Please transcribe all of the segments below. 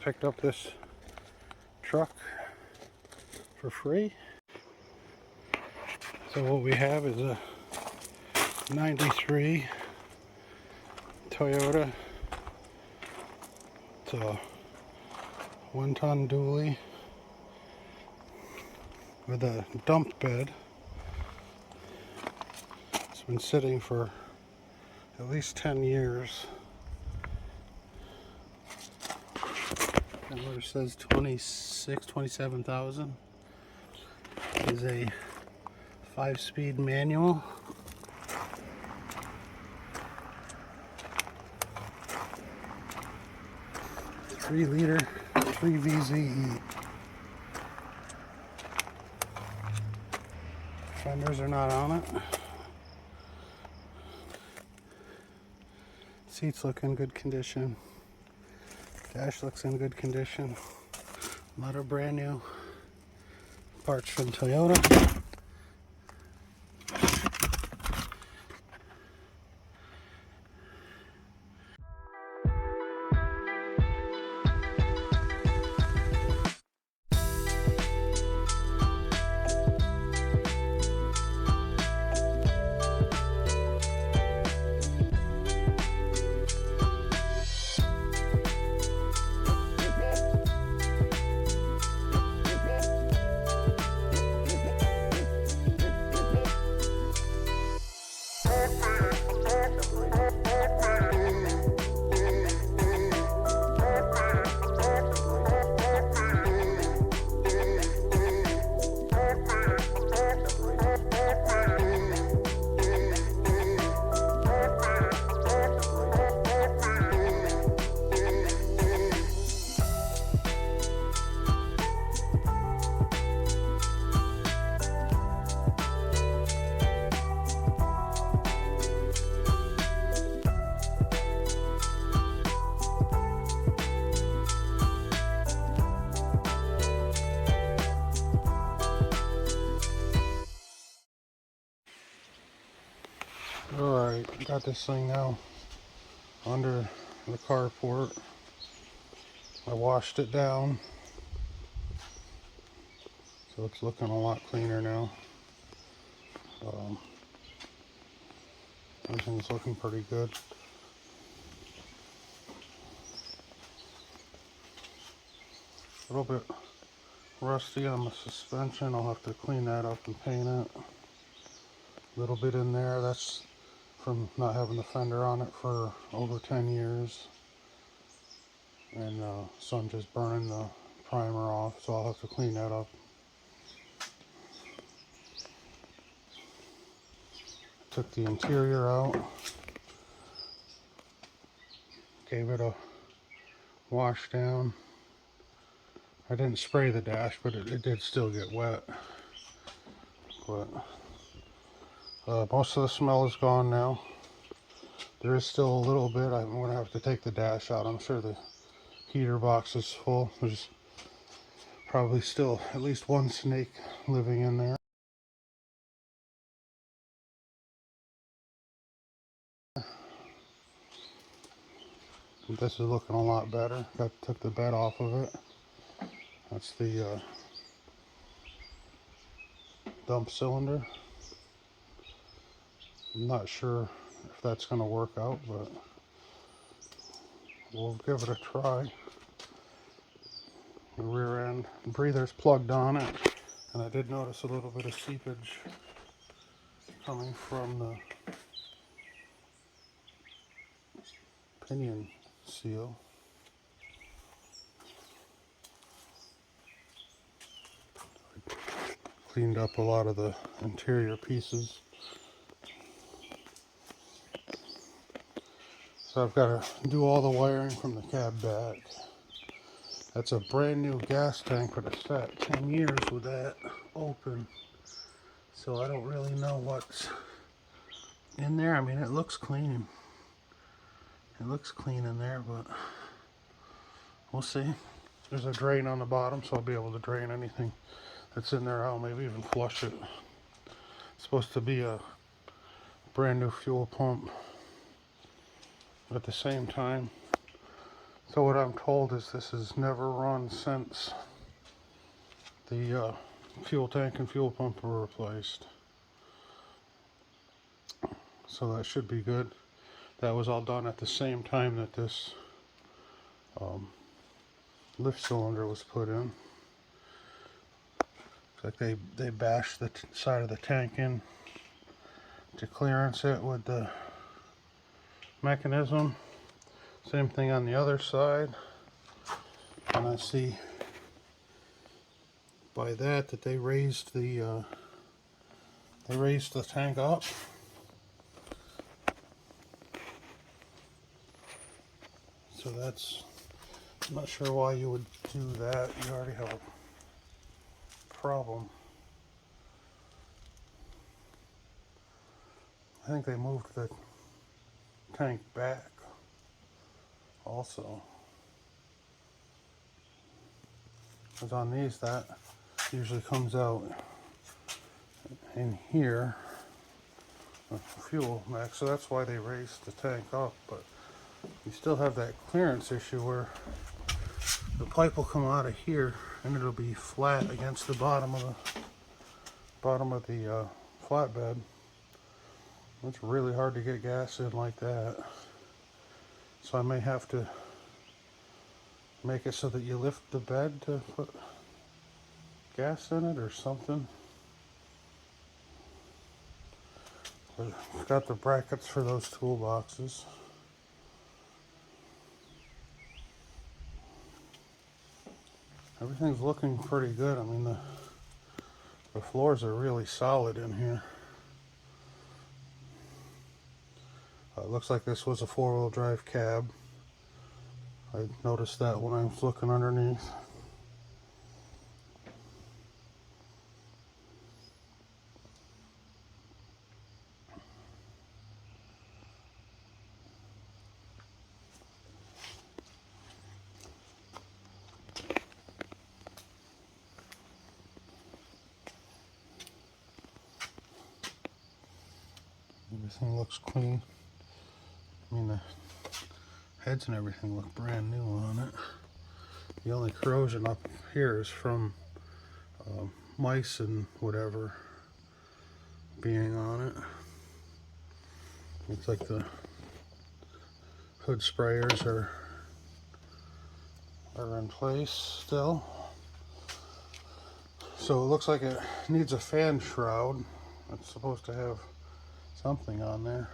picked up this truck for free. So what we have is a 93 Toyota. It's a 1-ton dually with a dump bed. It's been sitting for at least 10 years. And where it says 27,000 is a 5-speed manual. Liter 3 VZE. Fenders are not on it. Seats look in good condition. Dash looks in good condition. A lot of brand new parts from Toyota. Alright, got this thing now under the carport. I washed it down, so it's looking a lot cleaner now. Everything's looking pretty good. A little bit rusty on the suspension. I'll have to clean that up and paint it. A little bit in there. That's from not having the fender on it for over 10 years. And sun just burning the primer off, so I'll have to clean that up. Took the interior out. Gave it a wash down. I didn't spray the dash, but it did still get wet. But most of the smell is gone now. There is still a little bit. I'm going to have to take the dash out. I'm sure the heater box is full. There's probably still at least one snake living in there. This is looking a lot better. Took the bed off of it. That's the dump cylinder. I'm not sure if that's going to work out, but we'll give it a try. The rear end breather's plugged on it, and I did notice a little bit of seepage coming from the pinion seal. I cleaned up a lot of the interior pieces. So I've got to do all the wiring from the cab back. That's a brand new gas tank, but it's sat 10 years with that open. So I don't really know what's in there. I mean, it looks clean. It looks clean in there, but we'll see. There's a drain on the bottom, so I'll be able to drain anything that's in there out, maybe even flush it. It's supposed to be a brand new fuel pump. At the same time, So what I'm told is this has never run since the fuel tank and fuel pump were replaced. So that should be good. That was all done at the same time that this lift cylinder was put in. It's like they bashed the side of the tank in to clearance it with the mechanism. Same thing on the other side. And I see by that they raised the tank up. So that's, I'm not sure why you would do that. You already have a problem. I think they moved the tank back also. Because on these, that usually comes out in here, the fuel max, so that's why they raised the tank up. But you still have that clearance issue where the pipe will come out of here and it'll be flat against the bottom of the flatbed. It's really hard to get gas in like that. So I may have to make it so that you lift the bed to put gas in it or something. But I've got the brackets for those toolboxes. Everything's looking pretty good. I mean, the floors are really solid in here. It looks like this was a four-wheel drive cab. I noticed that when I was looking underneath. Everything looks clean. I mean, the heads and everything look brand new on it. The only corrosion up here is from mice and whatever being on it. Looks like the hood sprayers are in place still. So it looks like it needs a fan shroud. It's supposed to have something on there.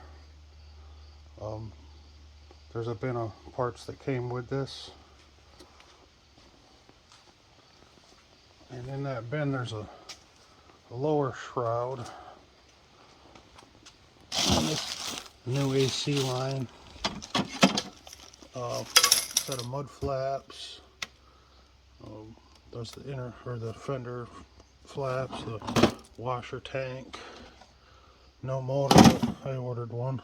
There's a bin of parts that came with this. And in that bin there's a lower shroud. And this new AC line. Set of mud flaps. There's the inner, or the fender flaps, the washer tank. No motor, but I ordered one.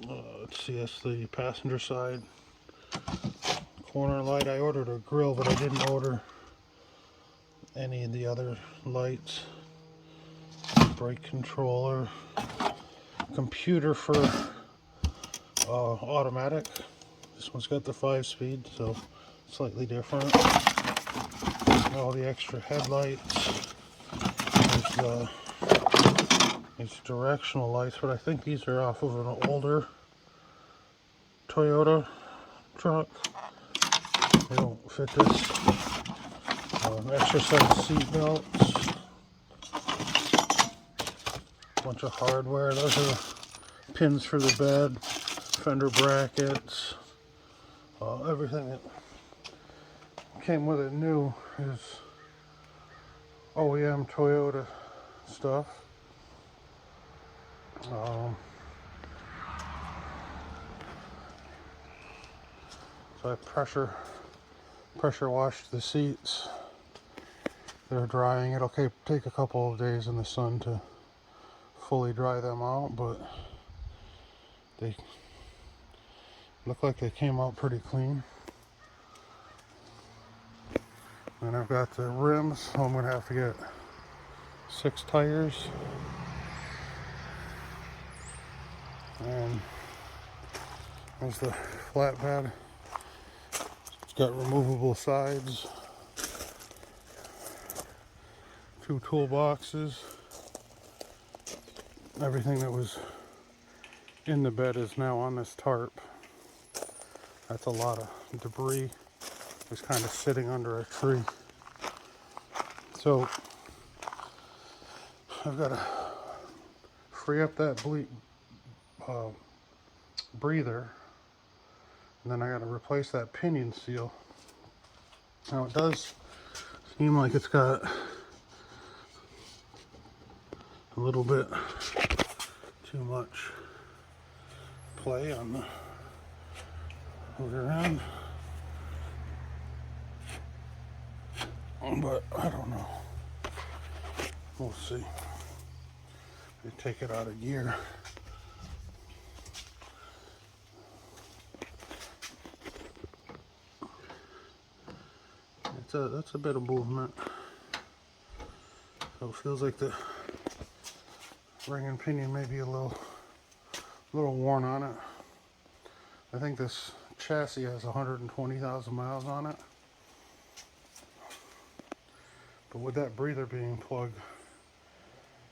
Let's see, that's the passenger side corner light. I ordered a grill, but I didn't order any of the other lights. Brake controller, computer for automatic. This one's got the 5-speed, so slightly different. All the extra headlights. These directional lights, but I think these are off of an older Toyota truck. They don't fit this. Extra set of seat belts. Bunch of hardware. Those are pins for the bed, fender brackets. Everything that came with it new is OEM Toyota stuff. So I pressure washed the seats. They're drying. It'll take a couple of days in the sun to fully dry them out, but they look like they came out pretty clean. And I've got the rims, so I'm going to have to get 6 tires. And There's the flatbed. It's got removable sides, 2 toolboxes. Everything that was in the bed is now on this tarp. That's a lot of debris. It's kind of sitting under a tree. So I've got to free up that breather, and then I got to replace that pinion seal. Now it does seem like it's got a little bit too much play on the rear end, but I don't know. We'll see. They take it out of gear. That's a bit of movement. So it feels like the ring and pinion may be a little worn on it. I think this chassis has 120,000 miles on it. But with that breather being plugged,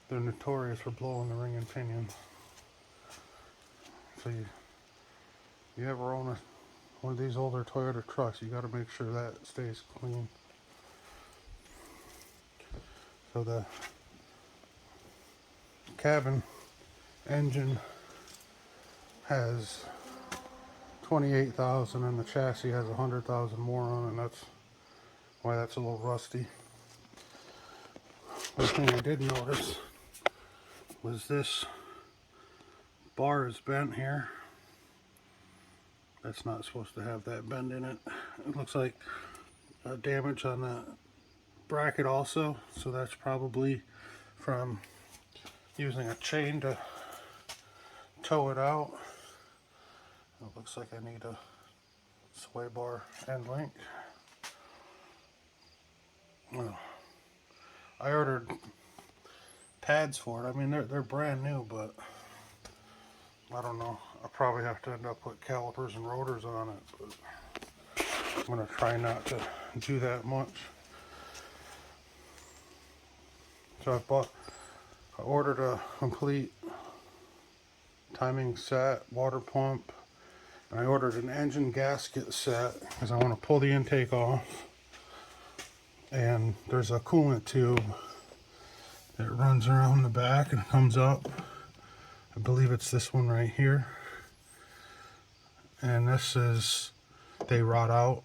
they're notorious for blowing the ring and pinion. So you ever own one of these older Toyota trucks, you got to make sure that stays clean. So the cabin engine has 28,000 and the chassis has 100,000 more on it, and that's why that's a little rusty. The thing I did notice was this bar is bent here. That's not supposed to have that bend in it. It looks like damage on the bracket also, so that's probably from using a chain to tow it out. It looks like I need a sway bar end link. Well, I ordered pads for it. I mean, they're brand new, but I don't know. I'll probably have to end up with calipers and rotors on it, but I'm going to try not to do that much. So I ordered a complete timing set, water pump, and I ordered an engine gasket set because I want to pull the intake off. And there's a coolant tube that runs around the back and comes up. I believe it's this one right here. And this is, they rot out,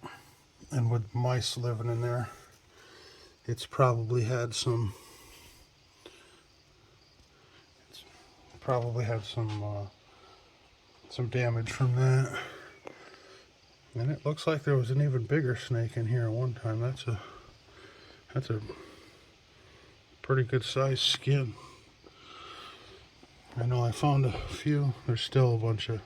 and with mice living in there, it's probably had some damage from that. And it looks like there was an even bigger snake in here at one time. That's a pretty good sized skin. I know I found a few. There's still a bunch of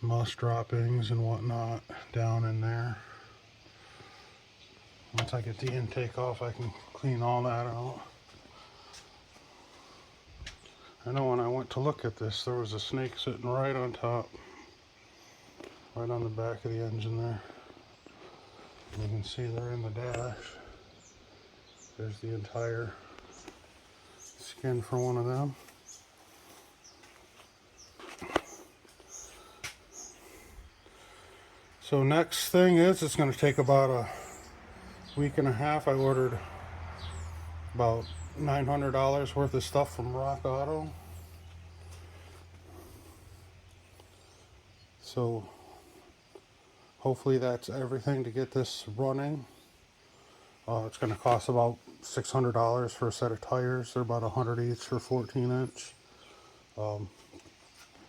moss droppings and whatnot down in there. Once I get the intake off, I can clean all that out. I know when I went to look at this, there was a snake sitting right on top, right on the back of the engine there. You can see they're in the dash. There's the entire skin for one of them. So next thing is, it's going to take about a week and a half. I ordered about $900 worth of stuff from Rock Auto. So hopefully that's everything to get this running. It's going to cost about $600 for a set of tires. They're about 100 each for 14 inch.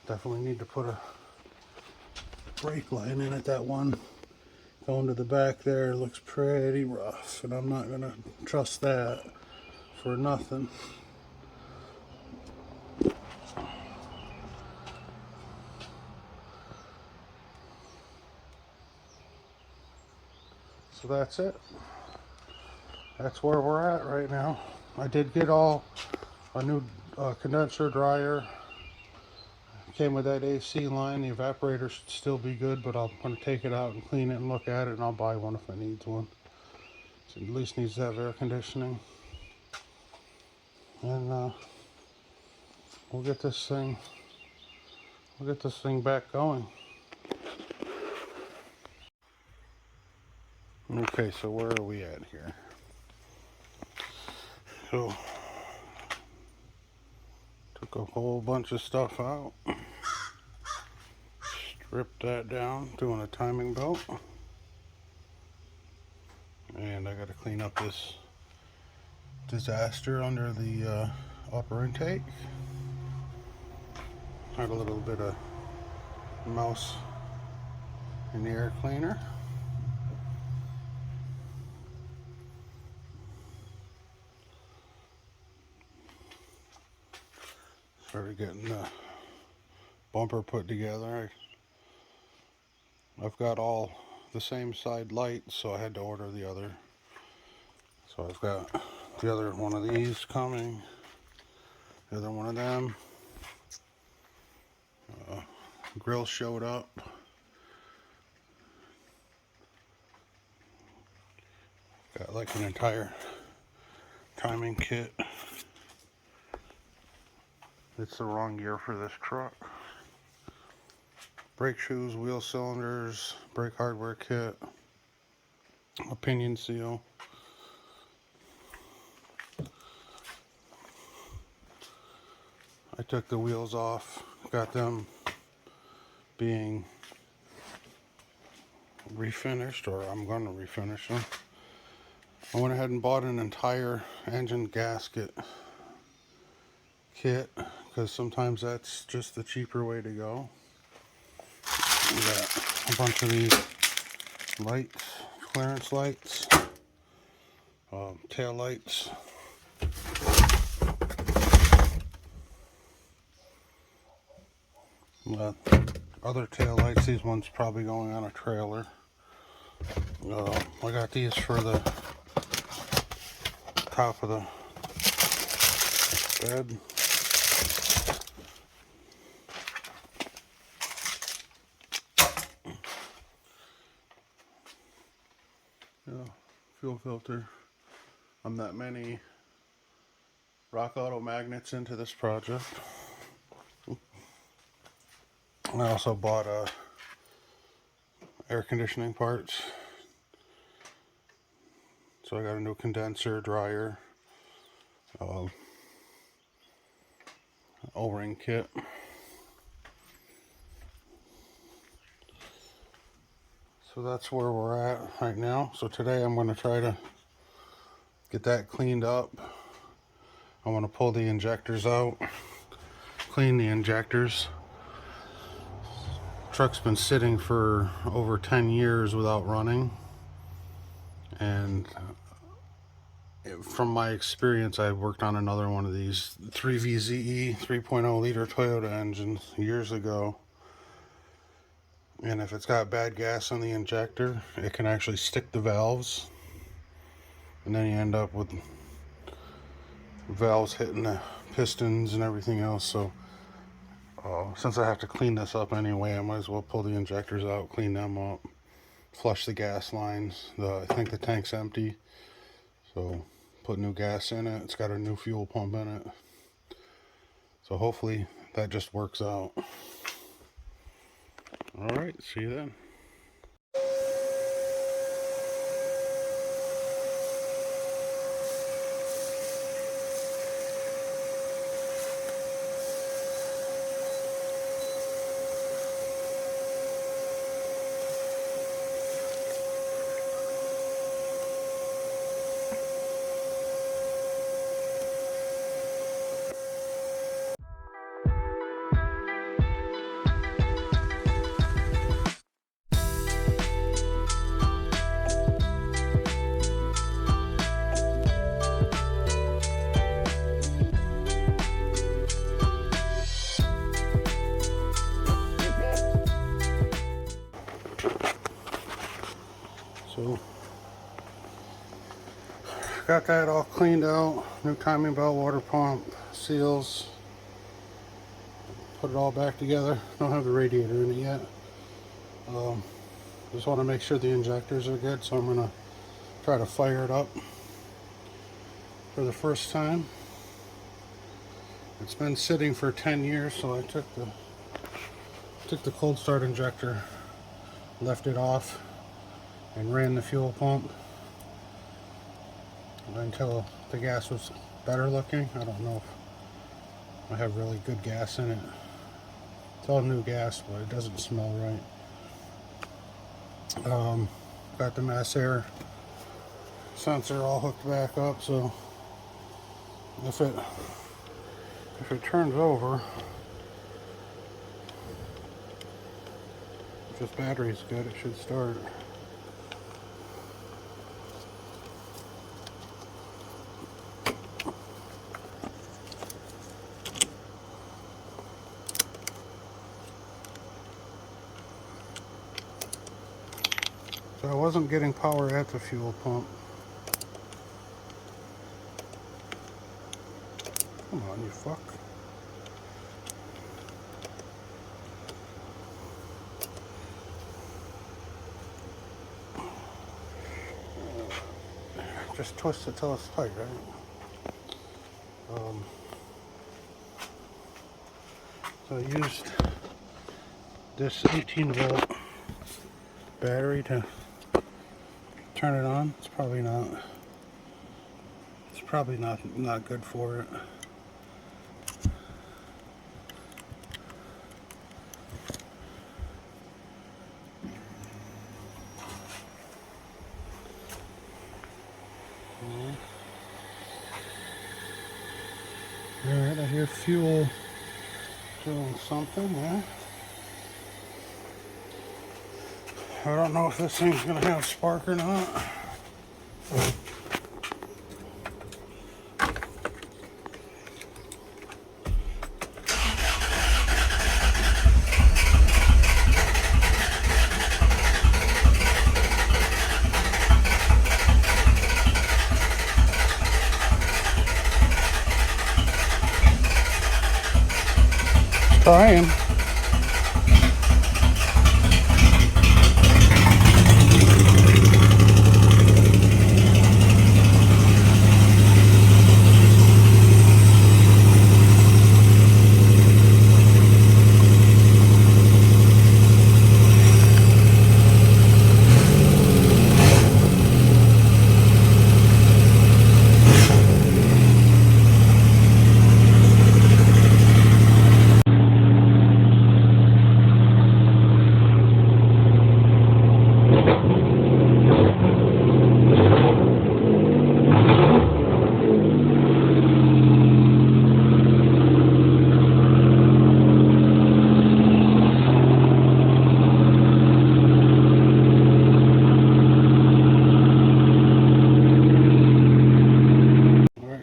Definitely need to put a brake line in it. That one going to the back there looks pretty rough, and I'm not going to trust that for nothing. So that's it. That's where we're at right now. I did get a new condenser dryer, came with that AC line. The evaporator should still be good, but I'm going to take it out and clean it and look at it, and I'll buy one if it needs one. So it at least needs to have air conditioning. And we'll get this thing back going. Okay, so where are we at here? So took a whole bunch of stuff out, stripped that down, doing a timing belt, and I got to clean up this disaster under the upper intake. Had a little bit of mouse in the air cleaner. Started getting the bumper put together. I've got all the same side lights, so I had to order the other. So I've got the other one of these coming, the other one of them. Grill showed up. Got like an entire timing kit. It's the wrong gear for this truck. Brake shoes, wheel cylinders, brake hardware kit, a pinion seal. I took the wheels off, got them being refinished, or I'm going to refinish them. I went ahead and bought an entire engine gasket kit, because sometimes that's just the cheaper way to go. We got a bunch of these lights, clearance lights, tail lights. Other tail lights, these ones probably going on a trailer. I got these for the top of the bed. Fuel filter. I'm that many Rock Auto magnets into this project. I also bought air conditioning parts. So I got a new condenser, dryer, O-ring kit. So that's where we're at right now. So today I'm going to try to get that cleaned up. I want to pull the injectors out, clean the injectors. Truck's been sitting for over 10 years without running, and from my experience, I worked on another one of these 3VZE 3.0 liter Toyota engines years ago, and if it's got bad gas on the injector, it can actually stick the valves, and then you end up with valves hitting the pistons and everything else. So since I have to clean this up anyway, I might as well pull the injectors out, clean them up, flush the gas lines. I think the tank's empty, so put new gas in it. It's got a new fuel pump in it, so hopefully that just works out. All right, see you then. So got that all cleaned out, new timing belt, water pump, seals, put it all back together. Don't have the radiator in it yet. Just want to make sure the injectors are good, so I'm going to try to fire it up for the first time. It's been sitting for 10 years, so I took the cold start injector, left it off, and ran the fuel pump until the gas was better looking. I don't know if I have really good gas in it. It's all new gas, but it doesn't smell right. Got the mass air sensor all hooked back up, so if it turns over, if this battery's good, it should start. So I wasn't getting power at the fuel pump. Come on, you fuck. Just twist it till it's tight, right? So I used this 18-volt battery to turn it on. It's probably not good for it. Alright, I hear fuel doing something, yeah. I don't know if this thing's gonna have spark or not. Trying.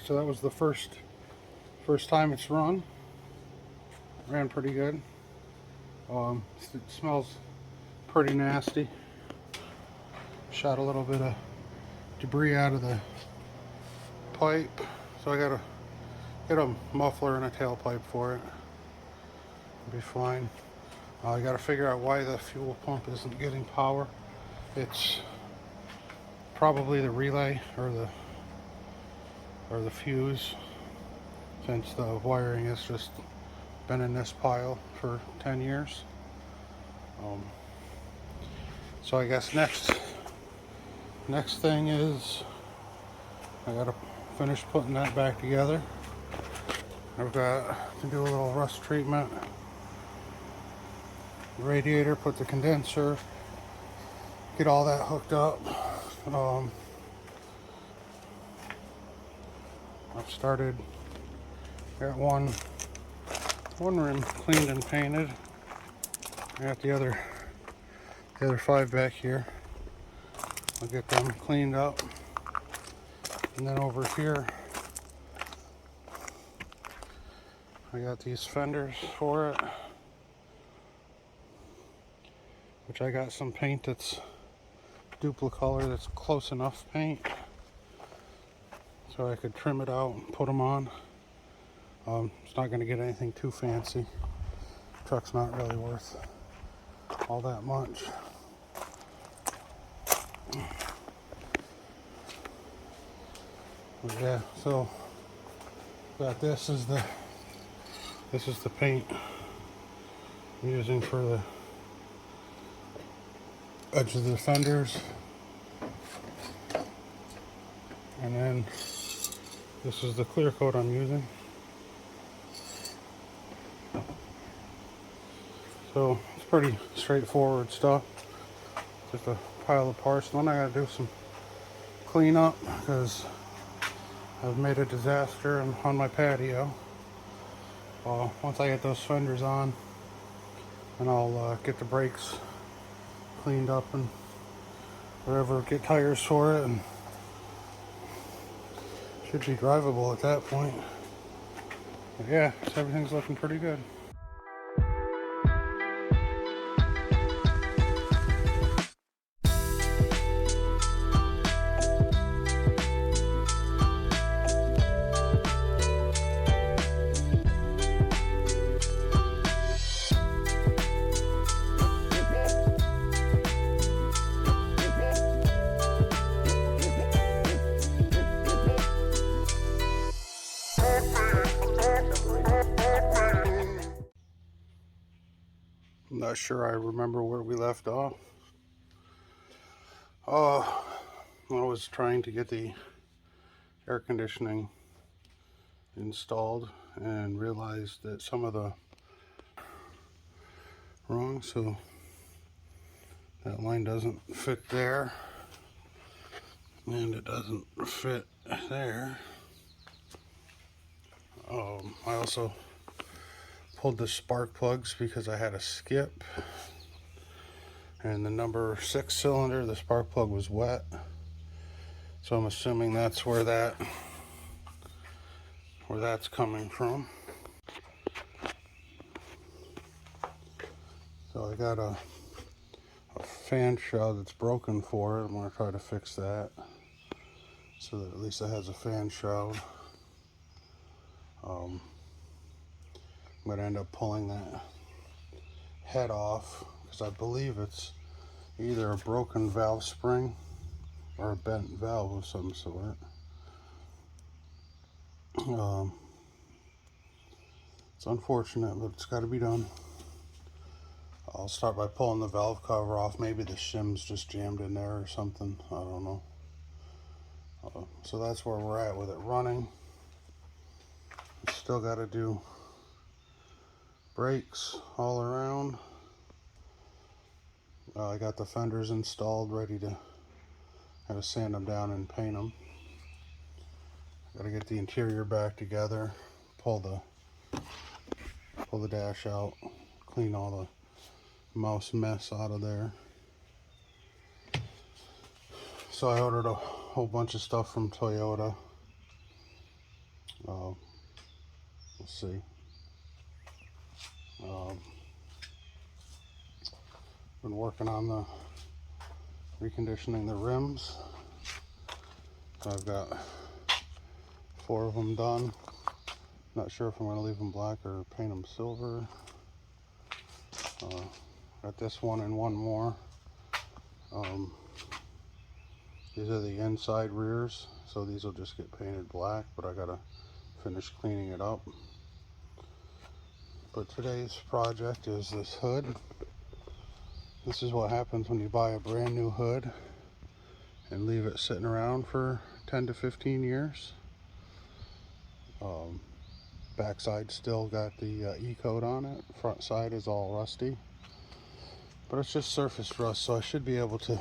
So that was the first time it's run. Ran pretty good. It smells pretty nasty. Shot a little bit of debris out of the pipe, so I gotta get a muffler and a tailpipe for it. It'll be fine. I gotta figure out why the fuel pump isn't getting power. It's probably the relay or the fuse, since the wiring has just been in this pile for 10 years. So I guess next thing is I gotta finish putting that back together. I've got to do a little rust treatment. Radiator, put the condenser, get all that hooked up. I've started, got one rim cleaned and painted. I got the other 5 back here. I'll get them cleaned up. And then over here, I got these fenders for it, which I got some paint that's duplicolor, that's close enough paint, so I could trim it out and put them on. It's not going to get anything too fancy. truck's not really worth all that much. But yeah, so got this is the paint I'm using for the edge of the fenders, and then this is the clear coat I'm using. So it's pretty straightforward stuff, just a pile of parts. Then I gotta do some cleanup because I've made a disaster on my patio. Once I get those fenders on, and I'll get the brakes cleaned up and whatever, get tires for it, and should be drivable at that point. But yeah, everything's looking pretty good. I'm not sure I remember where we left off. I was trying to get the air conditioning installed and realized that some of the wrong, so that line doesn't fit there, and it doesn't fit there. I also pulled the spark plugs because I had a skip, and the number 6 cylinder, the spark plug was wet, so I'm assuming that's where that's coming from. So I got a fan shroud that's broken for it. I'm going to try to fix that so that at least it has a fan shroud. I'm going to end up pulling that head off because I believe it's either a broken valve spring or a bent valve of some sort. It's unfortunate, but it's got to be done. I'll start by pulling the valve cover off. Maybe the shim's just jammed in there or something. I don't know. So that's where we're at with it running. Still got to do brakes all around. I got the fenders installed, ready to have to sand them down and paint them. Got to get the interior back together, pull the dash out, clean all the mouse mess out of there. So I ordered a whole bunch of stuff from Toyota. Let's see. Been working on the reconditioning the rims. So I've got 4 of them done. Not sure if I'm going to leave them black or paint them silver. Got this one and one more. These are the inside rears, so these will just get painted black, but I gotta finish cleaning it up. But today's project is this hood. This is what happens when you buy a brand new hood and leave it sitting around for 10 to 15 years. Backside still got the E-coat on it. Front side is all rusty, but it's just surface rust, so I should be able to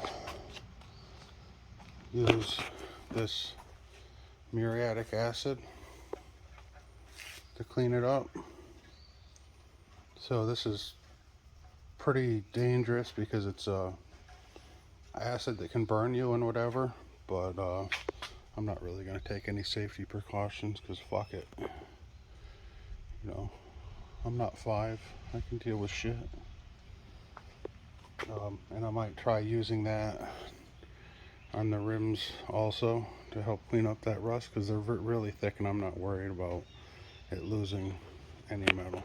use this muriatic acid to clean it up. So this is pretty dangerous because it's acid that can burn you and whatever, but I'm not really going to take any safety precautions because fuck it. You know, I'm not 5. I can deal with shit. And I might try using that on the rims also to help clean up that rust because they're really thick and I'm not worried about it losing any metal.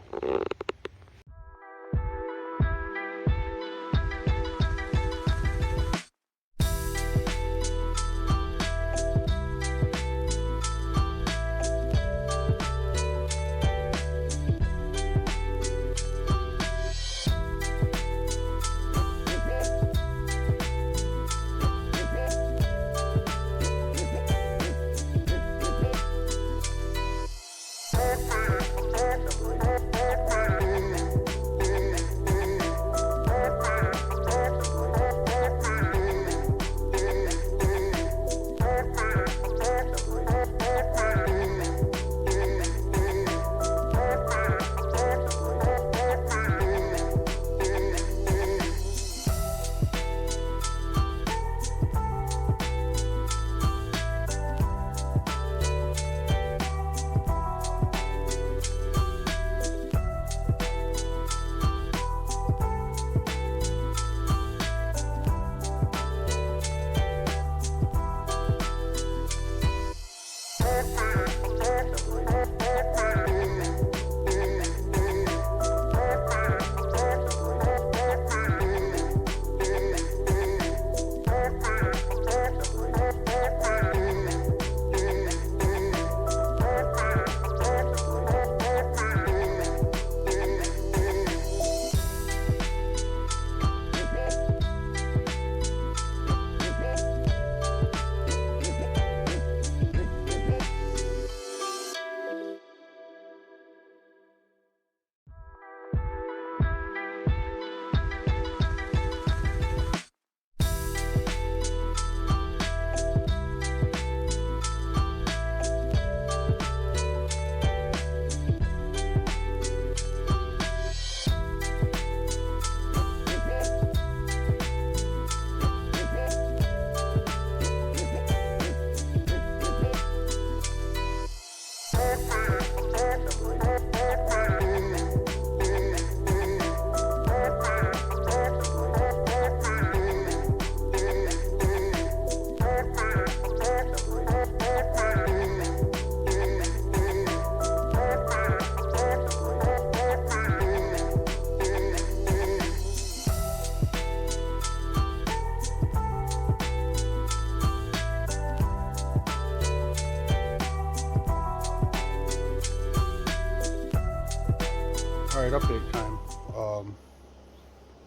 Alright, update time.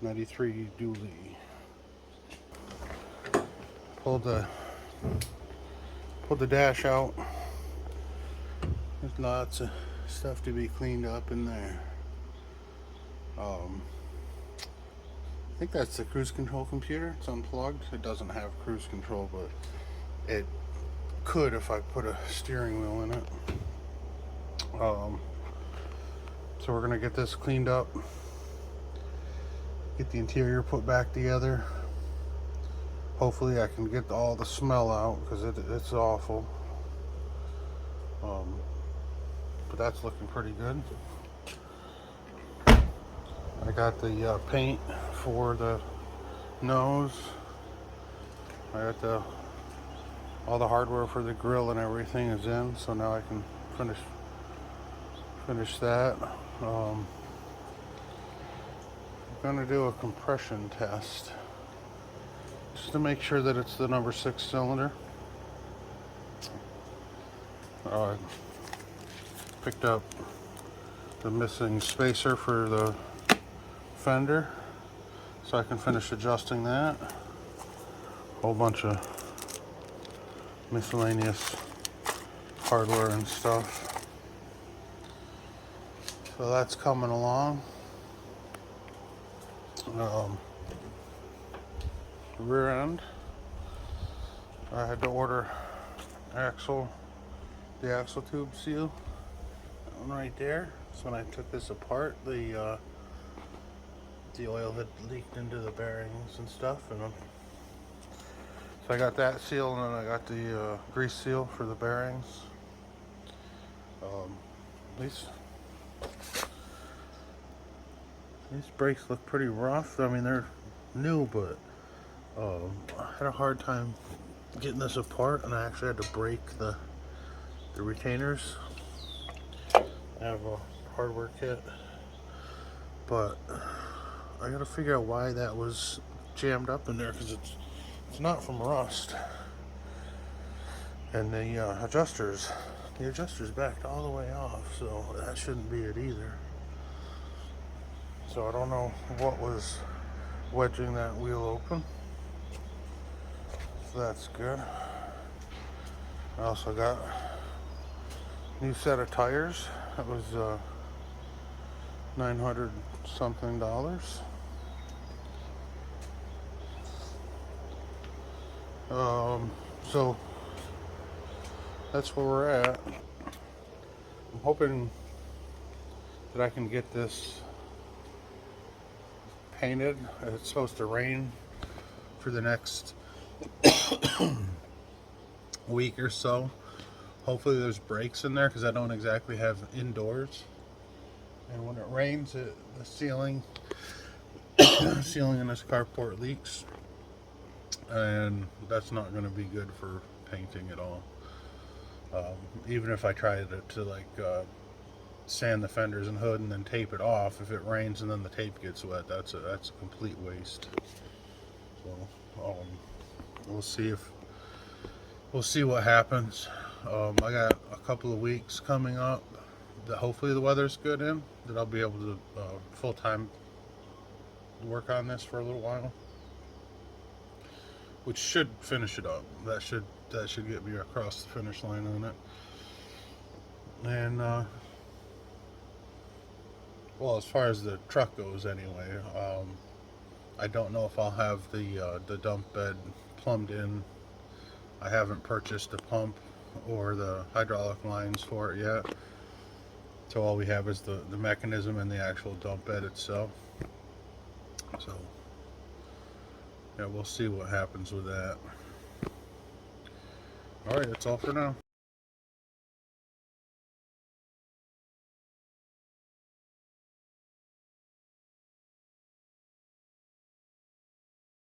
93 dually. Pulled the dash out. There's lots of stuff to be cleaned up in there. I think that's the cruise control computer. It's unplugged. It doesn't have cruise control, but it could if I put a steering wheel in it. So we're gonna get this cleaned up, get the interior put back together. Hopefully I can get all the smell out, because it's awful. But that's looking pretty good. I got the paint for the nose. I got all the hardware for the grill and everything is in, so now I can finish that. I'm gonna do a compression test just to make sure that it's the number 6 cylinder. Picked up the missing spacer for the fender, so I can finish adjusting that. Whole bunch of miscellaneous hardware and stuff. So that's coming along. Rear end, I had to order the axle tube seal. That one right there. So when I took this apart, the oil had leaked into the bearings and stuff, and so I got that seal, and then I got the grease seal for the bearings. These brakes look pretty rough. I mean, they're new, but I had a hard time getting this apart, and I actually had to break the retainers. I have a hardware kit, but I gotta figure out why that was jammed up in there, because it's not from rust. And the adjusters backed all the way off, so that shouldn't be it either. So I don't know what was wedging that wheel open. So that's good. I also got a new set of tires. That was $900 something. So that's where we're at. I'm hoping that I can get this painted. It's supposed to rain for the next week or so. Hopefully there's breaks in there, because I don't exactly have indoors, and when it rains, the ceiling in this carport leaks, and that's not going to be good for painting at all. Even if I try to like sand the fenders and hood and then tape it off, if it rains and then the tape gets wet, that's a complete waste. So we'll see what happens. I got a couple of weeks coming up that hopefully the weather's good in, that I'll be able to full-time work on this for a little while, which should finish it up. That should get me across the finish line on it. And well, as far as the truck goes anyway, I don't know if I'll have the dump bed plumbed in. I haven't purchased a pump or the hydraulic lines for it yet, so all we have is the mechanism and the actual dump bed itself. So yeah, we'll see what happens with that. Alright, that's all for now.